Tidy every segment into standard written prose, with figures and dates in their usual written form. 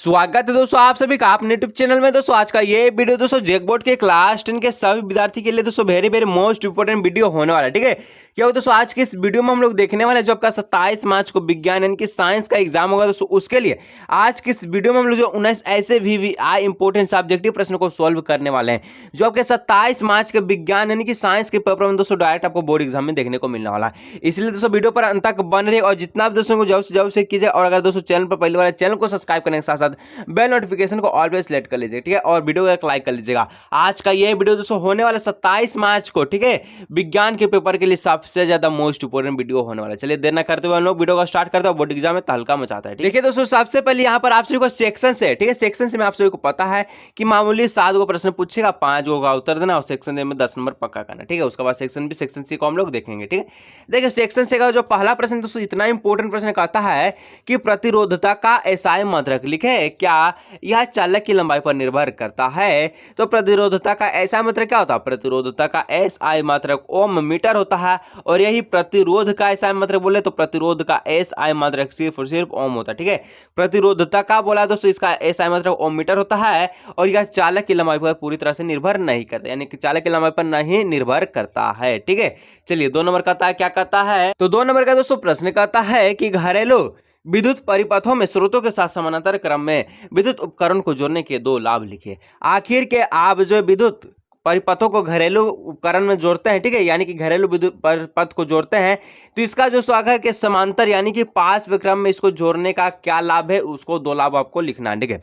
स्वागत है दोस्तों आप सभी का अपने यूट्यूब चैनल में। दोस्तों आज का ये वीडियो दोस्तों जैकबोर्ड के क्लास 10 के सभी विद्यार्थी के लिए दोस्तों वेरी मोस्ट इंपोर्टेंट वीडियो होने वाला है। ठीक है, क्या हो दोस्तों आज के इस वीडियो में हम लोग देखने वाले जो आपका 27 मार्च को विज्ञान यानी कि साइंस का एग्जाम होगा दोस्तों, उसके लिए आज के इस वीडियो में हम लोग जो 19 ऐसे VVI इंपोर्टेंट सब्जेक्टिव प्रश्न को सोल्व करने वाले हैं जो आपके 27 मार्च के विज्ञान यानी कि साइंस के पेपर में दोस्तों डायरेक्ट आपको बोर्ड एग्जाम में देखने को मिलने वाला है। इसलिए दोस्तों वीडियो पर अंत तक बन रही और जितना भी दोस्तों को जल्द से कीजिए। और अगर दोस्तों चैनल पर पहली बार चैनल को सब्सक्राइब करने के साथ साथ बेल नोटिफिकेशन को ऑल पे सेलेक्ट कर लीजिए। ठीक है, और वीडियो को एक लाइक कर लीजिएगा। आज का ये वीडियो दोस्तों होने वाला 27 मार्च को, ठीक है, विज्ञान के पेपर के लिए सबसे ज्यादा मोस्ट इंपोर्टेंट वीडियो होने वाला है। चलिए देर न करते हुए हम लोग वीडियो को स्टार्ट करते हैं। बोर्ड एग्जाम में तहलका मचाता है। देखिए दोस्तों सबसे पहले यहाँ पर आप सभी को सेक्शन से, ठीक है, सेक्शन से में आप सभी को पता है कि मामूली 7 गो प्रश्न पूछेगा, 5 गो का उत्तर देना और सेक्शन ए में 10 नंबर पक्का करना। ठीक है, उसके बाद सेक्शन बी सेक्शन सी को हम लोग देखेंगे। ठीक है, देखिए सेक्शन से का जो पहला प्रश्न दोस्तों इतना इंपॉर्टेंट प्रश्न कहता है कि प्रतिरोधता का एसआई मात्रक लिखे, क्या यह चालक की लंबाई पर निर्भर करता है? तो प्रतिरोधता का एसआई मात्रक क्या होता है? प्रतिरोधता का एसआई मात्रक ओम मीटर होता है। और यही प्रतिरोध का एसआई मात्रक बोले तो प्रतिरोध का एसआई मात्रक सिर्फ और सिर्फ ओम होता है। ठीक है, प्रतिरोधता का बोला दोस्तों इसका एसआई मात्रक ओम मीटर होता है। और यह चालक की लंबाई पर पूरी तरह से निर्भर नहीं करता, यानी कि चालक की लंबाई पर नहीं निर्भर करता है। ठीक है, चलिए 2 नंबर कहता है, क्या कहता है? तो 2 नंबर का दोस्तों प्रश्न कहता है कि घरेलू विद्युत परिपथों में स्रोतों के साथ समानांतर क्रम में विद्युत उपकरण को जोड़ने के 2 लाभ लिखे। आखिर के आप जो विद्युत परिपथों को घरेलू उपकरण में जोड़ते हैं, ठीक है, यानी कि घरेलू विद्युत परिपथ को जोड़ते हैं, तो इसका जो अगर के समांतर यानी कि पार्श्व क्रम में इसको जोड़ने का क्या लाभ है, उसको 2 लाभ आपको लिखना है। ठीक है,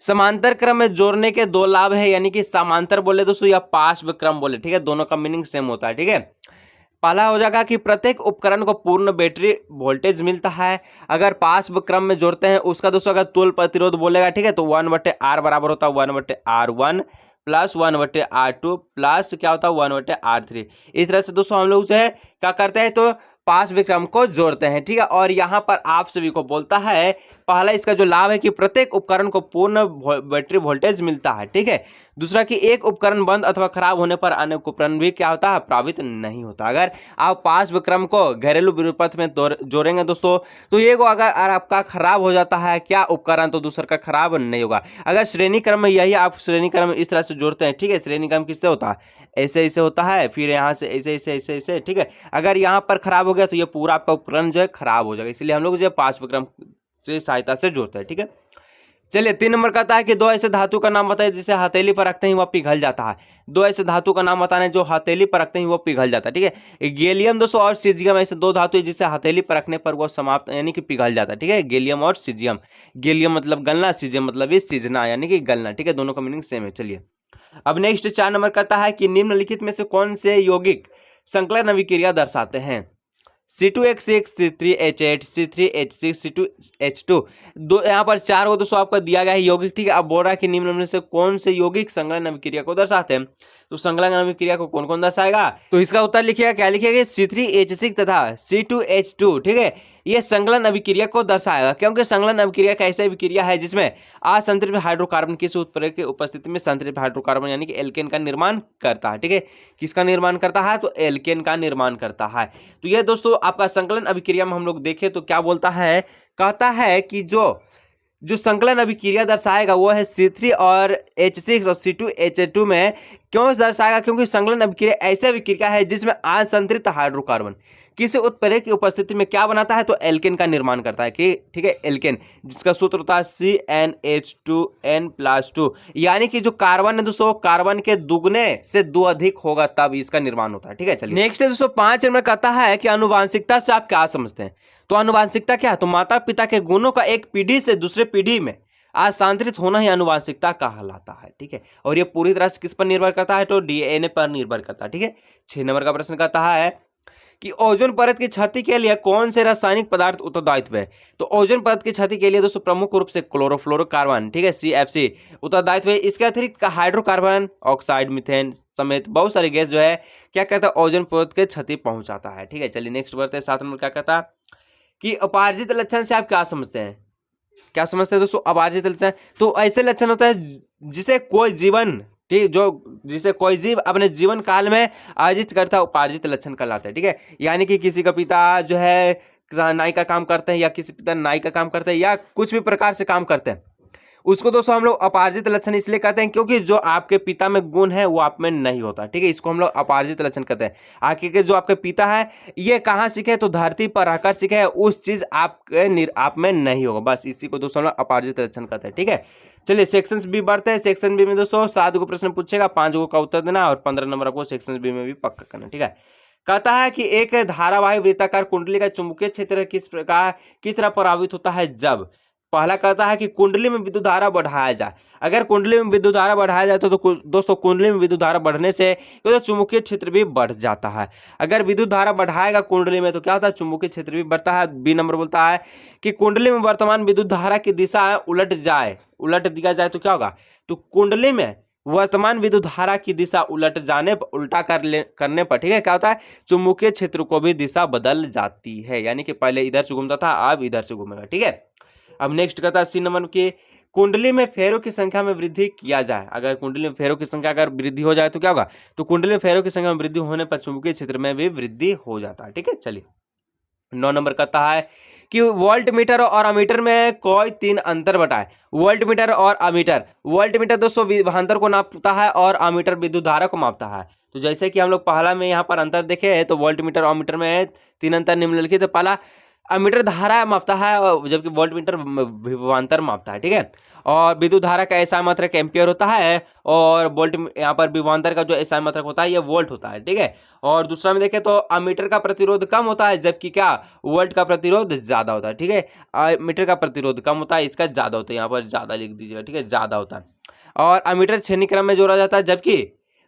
समांतर क्रम में जोड़ने के 2 लाभ है, यानी कि समांतर बोले दोस्तों या पार्श्व क्रम बोले, ठीक है, दोनों का मीनिंग सेम होता है। ठीक है, पहला हो जाएगा कि प्रत्येक उपकरण को पूर्ण बैटरी वोल्टेज मिलता है। अगर पार्श्व क्रम में जोड़ते हैं उसका दोस्तों अगर तुल्य प्रतिरोध बोलेगा, ठीक है, तो 1/R बराबर होता है 1/R1 प्लस 1/R2 प्लस क्या होता है 1/R3। इस तरह से दोस्तों हम लोग जो है क्या करते हैं तो पार्श्व क्रम को जोड़ते हैं। ठीक है, और यहाँ पर आप सभी को बोलता है पहला इसका जो लाभ है कि प्रत्येक उपकरण को पूर्ण बैटरी वोल्टेज मिलता है। ठीक है, दूसरा कि एक उपकरण बंद अथवा खराब होने पर अन्य उपकरण भी क्या होता है प्रभावित नहीं होता। अगर आप पार्श्व क्रम को घरेलू विद्युत में जोड़ेंगे दोस्तों तो ये अगर आपका खराब हो जाता है क्या उपकरण तो दूसरा का खराब नहीं होगा। अगर श्रेणी क्रम में यही आप श्रेणी क्रम इस तरह से जोड़ते हैं, ठीक है, श्रेणी क्रम किससे होता है ऐसे ऐसे होता है, फिर यहाँ से ऐसे ऐसे ऐसे ऐसे। ठीक है, अगर यहाँ पर खराब हो गया तो ये पूरा आपका उपकरण जो है खराब हो जाएगा, इसलिए हम लोग जो पार्श्व क्रम से सहायता से जोड़ते हैं। ठीक है, चलिए 3 नंबर कहता है कि 2 ऐसे धातु का नाम बताइए जिसे हथेली पर रखते ही वह पिघल जाता है। 2 ऐसे धातु का नाम बताना है जो हथेली पर रखते ही वो पिघल जाता है। ठीक है, गैलियम दोस्तों और सीजियम ऐसे 2 धातु है जिसे हथेली पर रखने पर वो समाप्त यानी कि पिघल जाता है। ठीक है, गैलियम और सीजियम, गैलियम मतलब गलना, सीजियम मतलब इस सीजना यानी कि गलना। ठीक है, दोनों का मीनिंग सेम है। चलिए अब नेक्स्ट 4 नंबर कहता है कि निम्नलिखित में से कौन से यौगिक संकलन अभिक्रिया दर्शाते हैं? C2H6 C3H8 C3H6 C2H2। दो यहाँ पर 4 को दोस्तों आपका दिया गया है यौगिक। ठीक है, अब बोल रहा है कि निम्न में से कौन से यौगिक संकलन अभिक्रिया को दर्शाते हैं, तो संकलन अभिक्रिया को कौन कौन दर्शाएगा, तो इसका उत्तर लिखिएगा, क्या लिखिएगा C3H6 तथा C2H2। ठीक है, ये संकलन अभिक्रिया को दर्शाएगा क्योंकि संकलन अभिक्रिया एक ऐसी अभिक्रिया है जिसमें असंतृप्त हाइड्रोकार्बन किसी उत्प्रेरक की उपस्थिति में संतृप्त हाइड्रोकार्बन यानी कि एल्केन का निर्माण करता है। ठीक है, किसका निर्माण करता है तो एल्केन का निर्माण करता है। तो ये दोस्तों आपका संकलन अभिक्रिया में हम लोग देखें तो क्या बोलता है, कहता है कि जो संकलन अभिक्रिया दर्शाएगा वो है C3 और H6 और C2H2 में। क्यों दर्शाएगा? क्योंकि संकलन अभिक्रिया ऐसी अभिक्रिया है जिसमें असंतृप्त हाइड्रोकार्बन किसी उत्प्रेरक की उपस्थिति में क्या बनाता है तो एल्केन का निर्माण करता है। कि ठीक है, एल्केन जिसका सूत्र होता है CnH2n+2, यानी कि जो कार्बन है दोस्तों कार्बन के दुगने से 2 अधिक होगा तब इसका निर्माण होता है। ठीक है, चलिए नेक्स्ट है दोस्तों 5 नंबर कहता है कि अनुवांशिकता से आप क्या समझते हैं? तो अनुवांशिकता क्या है? तो माता पिता के गुणों का एक पीढ़ी से दूसरे पीढ़ी में स्थानांतरित होना ही अनुवांशिकता कहलाता है। ठीक है, और ये पूरी तरह से किस पर निर्भर करता है तो DNA पर निर्भर करता है। ठीक है, 6 नंबर का प्रश्न कहता है कि ओजोन परत की क्षति के लिए कौन से रासायनिक पदार्थ उत्तरदायित्व है? तो ओजोन परत की क्षति के लिए दोस्तों प्रमुख रूप से क्लोरोफ्लोरोकार्बन, ठीक है, CFC उत्तरदायित्व है। इसके अतिरिक्त का हाइड्रोकार्बन ऑक्साइड, मीथेन समेत बहुत सारी गैस जो है क्या कहता है ओजोन परत के क्षति पहुंचाता है। ठीक है, चलिए नेक्स्ट बढ़ते हैं 7 नंबर क्या कहता है कि अपारजित लक्षण से आप क्या समझते हैं? क्या समझते हैं दोस्तों अपारजित लक्षण? तो ऐसे लक्षण होता है जिसे कोई जीवन, ठीक, जिसे कोई जीव अपने जीवन काल में अर्जित करता है उपार्जित लक्षण कहलाता है। ठीक है, यानी कि किसी का पिता जो है नाई का काम करते हैं या किसी पिता नाई का काम करते हैं या कुछ भी प्रकार से काम करते हैं, उसको दोस्तों हम लोग अपार्जित लक्षण इसलिए कहते हैं क्योंकि जो आपके पिता में गुण है वो आप में नहीं होता, ठीक है, इसको हम लोग अपार्जित लक्षण कहते हैं। आखिर के जो आपके पिता है ये कहाँ सीखे, तो धरती पर रहकर सीखे, उस चीज आप में नहीं होगा, बस इसी को दोस्तों हम लोग अपार्जित लक्षण कहते हैं, ठीक है। चलिए सेक्शन बी बढ़ते हैं। सेक्शन बी में दोस्तों 7 गो प्रश्न पूछेगा, 5 गो का उत्तर देना और 15 नंबर आपको सेक्शन बी में भी पक्का करना, ठीक है। कहता है कि एक धारावाही वृत्ताकार कुंडली का चुंबकीय क्षेत्र किस तरह प्रभावित होता है जब। पहला कहता है कि कुंडली में विद्युत धारा बढ़ाया जाए। अगर कुंडली में विद्युत धारा बढ़ाया जाए तो दोस्तों दोस्तों में विद्युत धारा बढ़ने से तो चुंबकीय क्षेत्र भी बढ़ जाता है। अगर विद्युत धारा बढ़ाएगा कुंडली में तो क्या होता है, चुंबकीय क्षेत्र भी बढ़ता है। बी नंबर बोलता है कि कुंडली में वर्तमान विद्युत धारा की दिशा उलट दिया जाए तो क्या होगा, तो कुंडली में वर्तमान विद्युत धारा की दिशा उल्टा करने पर, ठीक है, क्या होता है, चुंबकीय क्षेत्र को भी दिशा बदल जाती है, यानी कि पहले इधर से घूमता था अब इधर से घूमेगा, ठीक है। अब नेक्स्ट कहता है सी नंबर की कुंडली में फेरों की संख्या में वृद्धि किया जाए। अगर कुंडली में फेरों की संख्या अगर वृद्धि हो जाए तो क्या होगा, तो कुंडली में फेरों की संख्या में वृद्धि होने पर चुंबकीय क्षेत्र में भी वृद्धि हो जाता है, ठीक है। चलिए 9 नंबर कहता है कि वोल्ट मीटर और अमीटर में कोई 3 अंतर बताए। वोल्ट मीटर और अमीटर, वोल्ट मीटर दोस्तों विभवांतर को नापता है और अमीटर विद्युत धारा को मापता है। तो जैसे कि हम लोग पहला में यहाँ पर अंतर देखे तो वोल्ट मीटर और अमीटर में 3 अंतर निम्नलिखित। तो पहला अमीटर धारा मापता है जबकि वोल्ट मीटर विभवांतर मापता है, ठीक है। और विद्युत धारा का एसआई मात्रक एम्पियर होता है और वोल्ट यहाँ पर विभवांतर का जो एसआई मात्रक होता है ये वोल्ट होता है, ठीक है। और दूसरा में देखें तो अमीटर का प्रतिरोध कम होता है जबकि क्या वोल्ट का प्रतिरोध ज्यादा होता है, ठीक है। अमीटर का प्रतिरोध कम होता है, इसका ज्यादा होता है, यहाँ पर ज्यादा लिख दीजिएगा, ठीक है, ज्यादा होता है। और अमीटर श्रेणी क्रम में जोड़ा जाता है जबकि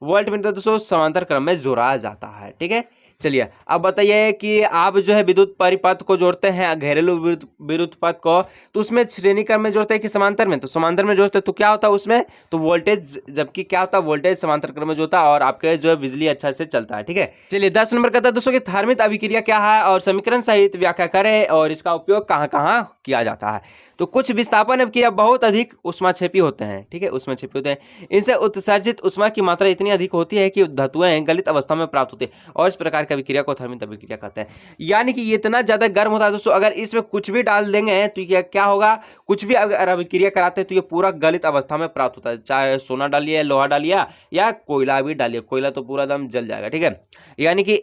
वोल्ट मीटर दोस्तों समांतर क्रम में जोड़ा जाता है, ठीक है। चलिए अब बताइए कि आप जो है विद्युत परिपथ को जोड़ते हैं, घरेलू विद्युत पथ को, तो उसमें श्रेणी क्रम में जोड़ते हैं कि समांतर में, तो समांतर में जोड़ते हैं तो क्या होता है उसमें, तो वोल्टेज, जबकि क्या होता है वोल्टेज समांतर क्रम में जोड़ता है और आपके जो है बिजली अच्छा से चलता है, ठीक है। चलिए 10 नंबर कहता है दोस्तों कि थर्मित अभिक्रिया क्या है और समीकरण सहित व्याख्या करें और इसका उपयोग कहाँ कहाँ किया जाता है। तो कुछ विस्थापन अभिक्रिया बहुत अधिक उष्माक्षेपी होते हैं, ठीक है, उष्माक्षेपी होते हैं। इनसे उत्सर्जित उष्मा की मात्रा इतनी अधिक होती है कि धातुएं गलित अवस्था में प्राप्त होती है और इस प्रकार की अभिक्रिया को थर्मित अभिक्रिया कहते हैं। यानी कि ये इतना ज्यादा गर्म होता है दोस्तों, अगर इसमें कुछ भी डाल देंगे तो क्या होगा, कुछ भी अगर अभिक्रिया कराते हैं तो ये पूरा गलित अवस्था में प्राप्त होता है। चाहे सोना डालिए, लोहा डालिए या कोयला भी डालिए, कोयला तो पूरा दम जल जाएगा, ठीक है। यानी कि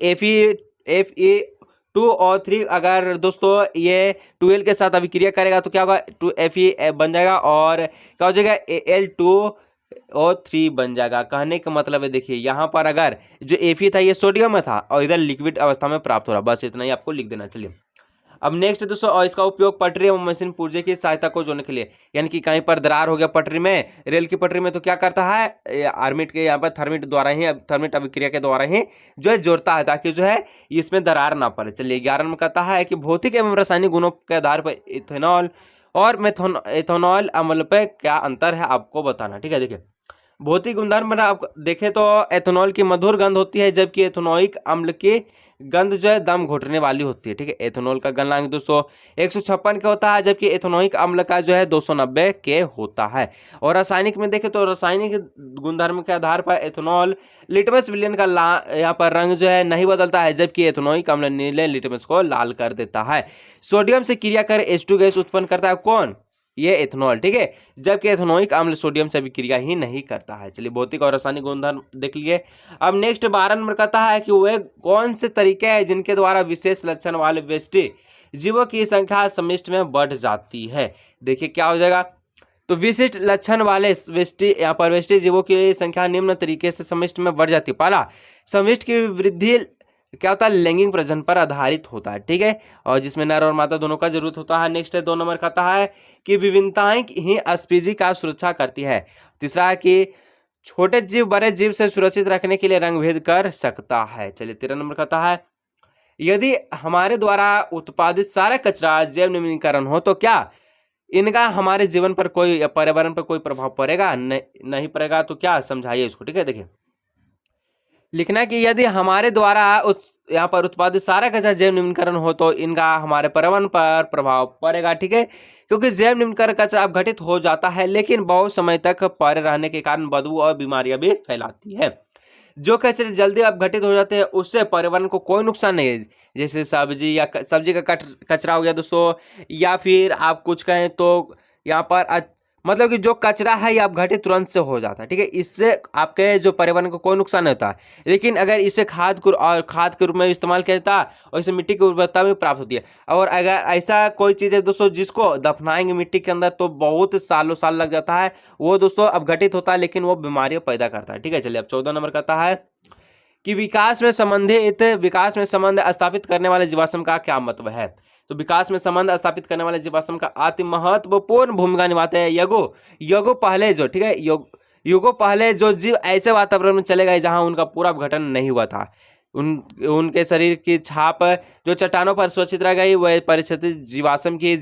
Fe2 और 3 अगर दोस्तों ये 12 के साथ अभिक्रिया करेगा तो क्या होगा, 2Fe बन जाएगा और क्या हो जाएगा Al2O3 बन जाएगा। कहने का मतलब है देखिए यहाँ पर अगर जो Fe था ये सोडियम में था और इधर लिक्विड अवस्था में प्राप्त हो रहा, बस इतना ही आपको लिख देना। चलिए अब नेक्स्ट दोस्तों, और इसका उपयोग पटरी एवं मशीन पुर्जे की सहायता को जोड़ने के लिए, यानी कि कहीं पर दरार हो गया पटरी में, रेल की पटरी में, तो क्या करता है आर्मिट के यहाँ पर थर्मिट अभिक्रिया के द्वारा ही जो है जोड़ता है ताकि जो है इसमें दरार ना पड़े। चलिए 11 में कहता है कि भौतिक एवं रासायनिक गुणों के आधार पर इथेनॉल और एथेनॉल अम्ल पे क्या अंतर है आपको बताना, ठीक है। देखिए भौतिक गुणधर्म में आप देखें तो एथेनॉल की मधुर गंध होती है जबकि एथेनोइक अम्ल की गंध जो है दम घुटने वाली होती है, ठीक है। एथेनॉल का गलनांक दोस्तों 156 के होता है जबकि एथेनोइक अम्ल का जो है 290 के होता है। और रासायनिक में देखें तो रासायनिक गुणधर्म के आधार पर एथेनॉल लिटमस विलयन का यहाँ पर रंग जो है नहीं बदलता है जबकि एथेनोइक अम्ल नीले लिटमस को लाल कर देता है। सोडियम से क्रिया कर H2 गैस उत्पन्न करता है कौन, ये एथेनॉल, ठीक है, जबकि एथेनोइक अम्ल सोडियम से अभिक्रिया ही नहीं करता है। चलिए भौतिक और रासायनिक गुणधर्म देख लिए। अब नेक्स्ट 12 नंबर कहता है कि वे कौन से तरीके हैं जिनके द्वारा विशेष लक्षण वाले व्यष्टि जीवों की संख्या समिष्ट में बढ़ जाती है। देखिए क्या हो जाएगा, तो विशिष्ट लक्षण वाले व्यष्टि यहाँ पर व्यष्टि जीवों की संख्या निम्न तरीके से समिष्ट में बढ़ जाती है। पहला, समिष्ट की वृद्धि क्या होता है, लैंगिक प्रजनन पर आधारित होता है, ठीक है, और जिसमें नर और मादा दोनों का जरूरत होता है। नेक्स्ट है 2 नंबर कहता है कि विभिन्नताएं ही स्पीशीज का सुरक्षा करती है। तीसरा है कि छोटे जीव बड़े जीव से सुरक्षित रखने के लिए रंग भेद कर सकता है। चलिए 13 नंबर कहता है यदि हमारे द्वारा उत्पादित सारा कचरा जैव निम्नीकरण हो तो क्या इनका हमारे जीवन पर कोई, पर्यावरण पर कोई प्रभाव पड़ेगा, नहीं पड़ेगा, तो क्या समझाइए इसको, ठीक है। देखिए लिखना कि यदि हमारे द्वारा यहाँ पर उत्पादित सारा कचरा जैव निम्नीकरण हो तो इनका हमारे पर्यावरण पर प्रभाव पड़ेगा, ठीक है, क्योंकि जैव निम्नीकरण कचरा अपघटित हो जाता है लेकिन बहुत समय तक पड़े रहने के कारण बदबू और बीमारियां भी फैलाती है। जो कचरे जल्दी अपघटित हो जाते हैं उससे पर्यावरण को कोई नुकसान नहीं है, जैसे सब्जी का कचरा हो गया दोस्तों, या फिर आप कुछ कहें तो यहाँ पर मतलब कि जो कचरा है ये अपघटित तुरंत से हो जाता है, ठीक है। इससे आपके जो पर्यावरण को कोई नुकसान नहीं होता है। लेकिन अगर इसे खाद के रूप में इस्तेमाल किया जाता है और इससे मिट्टी की उर्वरता भी प्राप्त होती है। और अगर ऐसा कोई चीज़ है दोस्तों जिसको दफनाएंगे मिट्टी के अंदर तो बहुत सालों साल लग जाता है, वो दोस्तों अपघटित होता है लेकिन वो बीमारियां पैदा करता है, ठीक है। चलिए अब 14 नंबर कहता है कि विकास में संबंध स्थापित करने वाले जीवाश्म का क्या महत्व है। तो विकास में संबंध स्थापित करने वाले जीवाश्म का अति महत्वपूर्ण भूमिका निभाते हैं युगों पहले जो, ठीक है, युगों पहले जो जीव ऐसे वातावरण में चले गए जहां उनका पूरा अपघटन नहीं हुआ था। उनके शरीर की छाप जो चट्टानों पर सुरक्षित रह गई वह परिचित जीवाश्म ही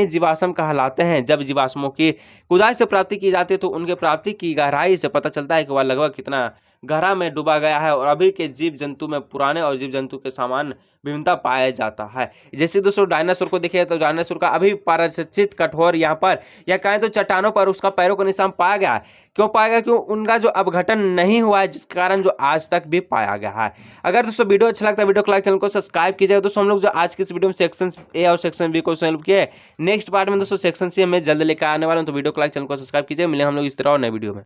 जीवाश्म कहलाते हैं। जब जीवाश्मों की खुदाई से प्राप्ति की जाती है तो उनके प्राप्ति की गहराई से पता चलता है कि वह लगभग कितना गहरा में डूबा गया है और अभी के जीव जंतु में पुराने और जीव जंतु के समान विभिन्नता पाया जाता है। जैसे दोस्तों डायनासोर को देखिए तो डायनासोर का अभी पारिस्थितिक कठोर यहाँ पर या कहें तो चट्टानों पर उसका पैरों का निशान पाया गया है। क्यों पाया गया? क्यों? उनका जो अपघटन नहीं हुआ है, जिस कारण जो आज तक भी पाया गया है। अगर दोस्तों वीडियो अच्छा लगता है वीडियो को लाइक, चैनल को सब्सक्राइब कीजिएगा। दोस्तों हम लोग जो आज की इस वीडियो में सेक्शन ए और सेक्शन बी को सॉल्व किए, नेक्स्ट पार्ट में दोस्तों सेक्शन सी में जल्द लेकर आने वाले हैं, तो वीडियो को लाइक, चैनल को सब्सक्राइब कीजिए। मिले हम लोग इस तरह और नए वीडियो में।